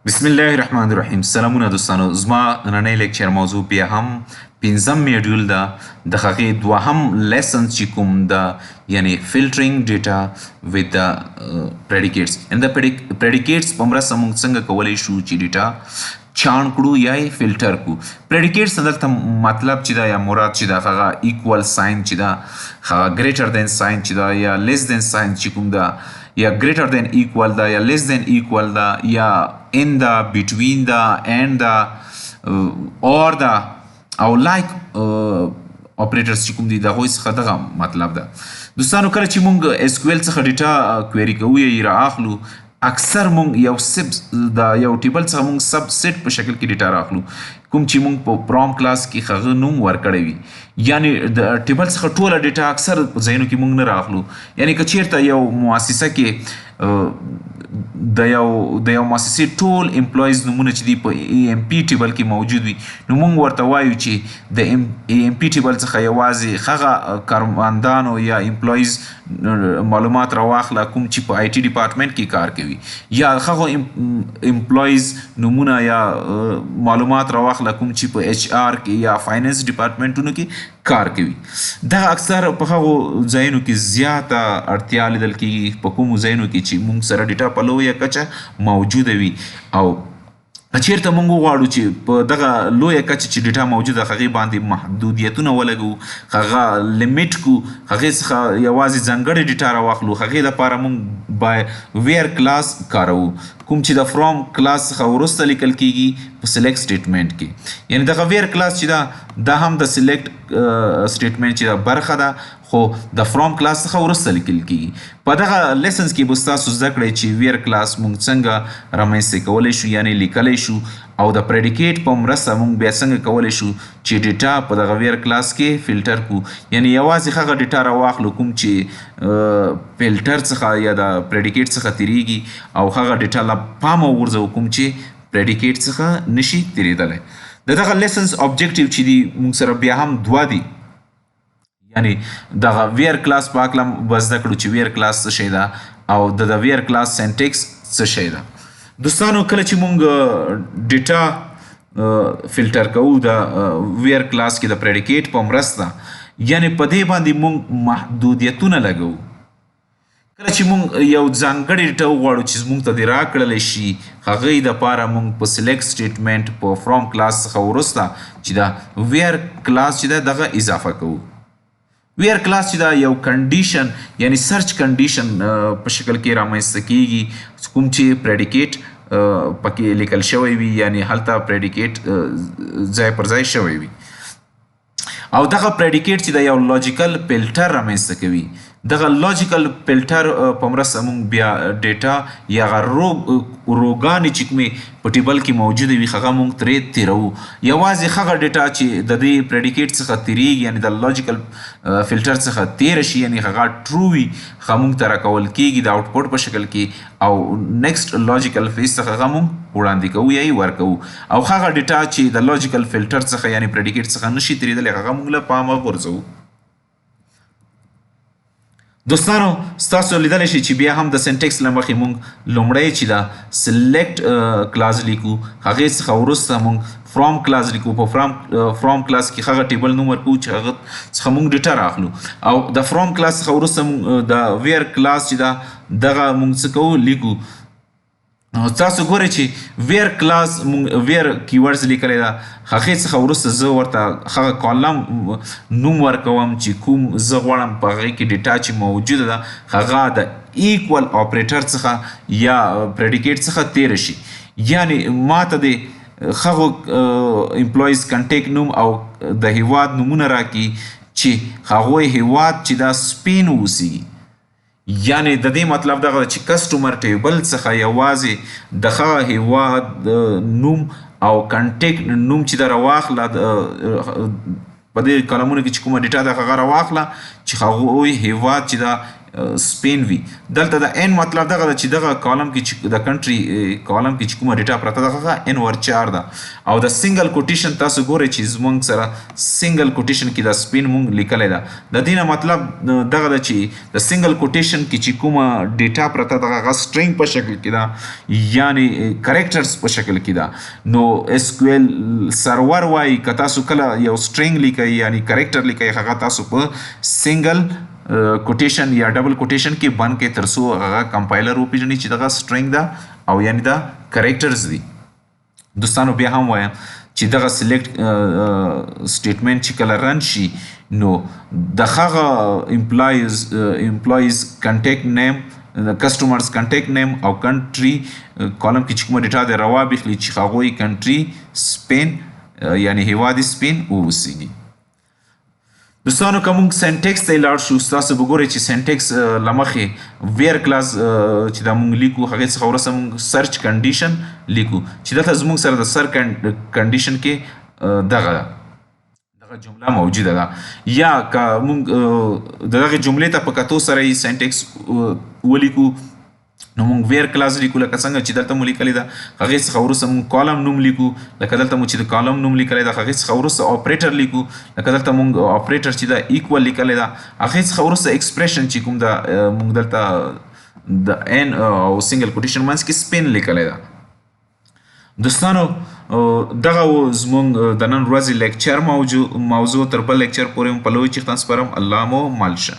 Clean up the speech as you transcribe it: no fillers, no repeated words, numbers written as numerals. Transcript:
بسم الله الرحمن الرحیم. سلامونه دوستانو. زما نننۍ لیکچر موضوع بیا هم پنځم میډیول ده. د هغې دوهم لیسن چې کوم ده یعنی فلټرینګ ډیټا وذ د پریډیکیټس. ان د پریډیکیټس په مرسته موږ څنګه کولی شو چې ډیټا چاڼ کړو یا یې فلټر کړو. پریډیکیټس دلته مطلب چې ده یا مراد چې ده هغه ایکوال ساین چې ده، هغه ګریټر دین ساین چې ده یا لیس دین ساین چې کوم ده، یا greater than equal دا یا less than equal دا یا in دا between دا and دا or دا او like operators چې کوم دي د هغوی څخه دغه مطلب ده. دوستانو کله چې موږ SQL څخه ډیټا کویری کوو یا یې رااخلو، اکثر موږ یو ټیبل څخه موږ سب سیټ په شکل کې ډیټا رااخلو کوم چې موږ په پروم کلاس کې هغه نوم ورکړی وي. یعنی د ټیبل څخه ټوله ډیټا اکثر ځایونو کې موږ نه رااخلو. یعنی که چیرته یو مؤسسه کې د یو مؤسسې ټول امپلایز نومونه چې دي په EMP ټیبل کې موجود وي، نو موږ ورته وایو چې د EMP ټیبل څخه یوازې هغه کارمندانو یا امپلایز معلومات راواخله کوم چې په IT ډپارټمنټ کې کار کوي، یا هغه امپلایز نومونه یا معلومات راواخله کوم چې په HR کې یا فاینانس ډپارټمنټونو کې کار کوي. دغه اکثر په هغو ځایونو کې زیاته اړتیا لیدل کېږي په کومو ځایونو کې چې موږ سره ډیټا په لویه کچه موجوده وي. او چیرته موږ وغواړو چې په دغه لویه کچه چې ډیټا موجوده هغې باندې محدودیتونه ولګو، هغه لیمیټ کړو، هغې څخه یوازې ځانګړې ډیټا راواخلو، هغې لپاره موږ بای ویر کلاس کاروو کوم چې د فرام کلاس څخه وروسته لیکل کېږي په سلیکټ سټیټمنټ کې. یعنی دغه ویر کلاس چې ده دا هم د سلیکټ سټیټمنټ چې ده برخه ده، خو د فرام کلاس څخه وروسته لیکل کېږي. په دغه لیسنس کې به ستاسو زده کړئ چې ویر کلاس موږ څنګه رامنځته کولی شو یعنی لیکلی شو، او د پریډیکیټ په مرسته موږ بیا څنګه کولی شو چې ډیټا په دغه ویر کلاس کې فلټر کړو. یعنی یوازې هغه ډیټا راواخلو کوم چې فلټر څخه یا د پریډیکیټ څخه تیریږي، او هغه ډیټا له پامه وغورځوو کوم چې پریډیکیټ څخه نشي تیریدلی. د دغه لیسنس objective چې دي موږ سره بیا هم دوه دي. یعنی دغه ویر کلاس په هکله به زده کړو چې ویر کلاس څه شی ده او د ویر کلاس سینټیکس څه شی ده. دوستانو کله چې موږ ډیټا فلټر کوو د ویر کلاس کې د پریډیکیټ په مرسته، یعنی په دې باندې موږ محدودیتونه لګوو. کله چې موږ یو ځانګړې ډیټا وغواړو چې موږ ته دې راکړلی شي، هغې دپاره موږ په سلیکټ سټیټمنټ په فرام کلاس څخه وروسته چې دا ویر کلاس چې ده دغه اضافه کوو. ویر کلاس چې دا یو کنډیشن یعنی سرچ کنډیشن په شکل کې رامنځته کېږي کوم چې پریډیکیټ پکې لیکل شوی وي، یعنی هلته پریډیکیټ ځای پر ځای شوی وي. او دغه پریډیکیټ چې دا یو لاجیکل فلټر رامنځته کوي. دغه لاجیکل فلټر په مرسته موږ بیا ډیټا یا هغه روګانې چې کومې په ټیبل کې موجوده وي هغه موږ ترې تیروو. یوازې هغه ډیټا چې د دې پریډیکیټ څخه تیریږي یعنی د لاجیکل فلټر څخه تیره شي یعنی هغه ټرو وي، هغه موږ ته راکول کېږي د آوټپوټ په شکل کې، او نیکسټ لاجیکل فیز څخه هغه موږ وړاندې کوو یا یې ورکوو. او هغه ډیټا چې د لاجیکل فلټر څخه یعنی پریډیکیټ څخه نشي تیریدلی هغه موږ له پامه غورځوو. دوستانو ستاسو لیدلی شي چې بیا هم د سینټیکس له مخې موږ لومړی چې دا سلیکټ کلاس لیکو، هغې څخه وروسته موږ فرام کلاس لیکو. په فرام کلاس کې هغه ټیبل نوم ورکوو چې هغه څخه موږ ډیټا رااخلو، او د فرام کلاس څخه وروسته موږ د ویر کلاس چې دا دغه موږ څه کوو لیکو. تاسو ګورئ چې ویر کلاس موږ ویر کیورډز لیکلی ده، هغې څخه وروسته زه ورته هغه کالم نوم ورکوم چې کوم زه غواړم په هغې کې ډیټا چې موجوده ده هغه د ایکول آپریټر څخه یا پریډیکیټ څخه تیره شي. یعنی ما ته د هغو امپلایز کنټیکټ نوم او د هیواد نومونه راکړي چې هغوی هیواد چې دا سپین اوسیږي. یعنی د دې مطلب دغه چې کسټمر ټیبل څخه یوازې د هغه هیواد نوم او کنټیکټ نوم چې دا راواخله په دې کالمونو کې چې کومه ډیټا ده هغه راواخله چې هغوی هیواد چې دا سپین وي. دلته د ان مطلب دغه چې دغه کالم کې د کنټری کالم کې چې کومه ډیټا پرته دغه ان ور 4 ده او د سنگل کوټیشن تاسو ګورئ چې زمونږ سره سنگل کوټیشن کې د سپین مونږ لیکلې ده. د دې نه مطلب دغه ده چې د سنگل کوټیشن کې چې کومه ډیټا پرته دغه سټرینګ په شکل کې ده یعنی کریکټرز په شکل کې ده نو اس کیو ایل سرور وایي که تاسو کله یو سټرینګ لیکئ یعنی کریکټر لیکئ هغه تاسو په سنگل کوټیشن یا ډبل کوټیشن کې بند کې ترڅو هغه کمپایلر وپیژني چې دغه سټرینګ ده او یعنی دا کریکټرز دي. دوستانو بیا هم وایم چې دغه سلیکټ سټیټمنټ چې کله رن شي نو د هغه امپلایز کنټیکټ نیم د کسټمرز کنټیکټ نیم او کنټری کالم کې چې کومه ډیټا ده روا بخلي چې هغوی کنټری سپین یعنی هیواد سپین اوسیږي. دوستانو که مونږ سینټیکس ته لاړ شو تاسو به ګورئ چې سینټیکس لمخې ویر کلاس چې دا مونږ لیکو هغې څخه وروسته مونږ سرچ کنډیشن لیکو چې دلته زمونږ سره د سر کنډیشن کې دغه جمله موجوده ده یا که مونږ د دغې جملې ته په کتو سره یې سینټیکس ولیکو نو مونږ ویر کلاس لیکو لکه څنګه چې دلته مو لیکلې ده هغې څخه وروسته مونږ کالم نوم لیکو لکه دلته مو چې د کالم نوم لیکلی ده هغې څخه وروسته اپریټر لیکو لکه دلته مونږ اپریټر چې ده ایکول لیکلی ده هغې څخه وروسته ایکسپریشن چې کوم ده مونږ دلته د ان او سنګل کوټیشن منځ کې سپین لیکلی ده. دوستانو دغه زمونږ د نن ورځې لیکچر موضوع تر بل لیکچر پورې مو په لوی چیښتن سپارم. الله مو مل شه.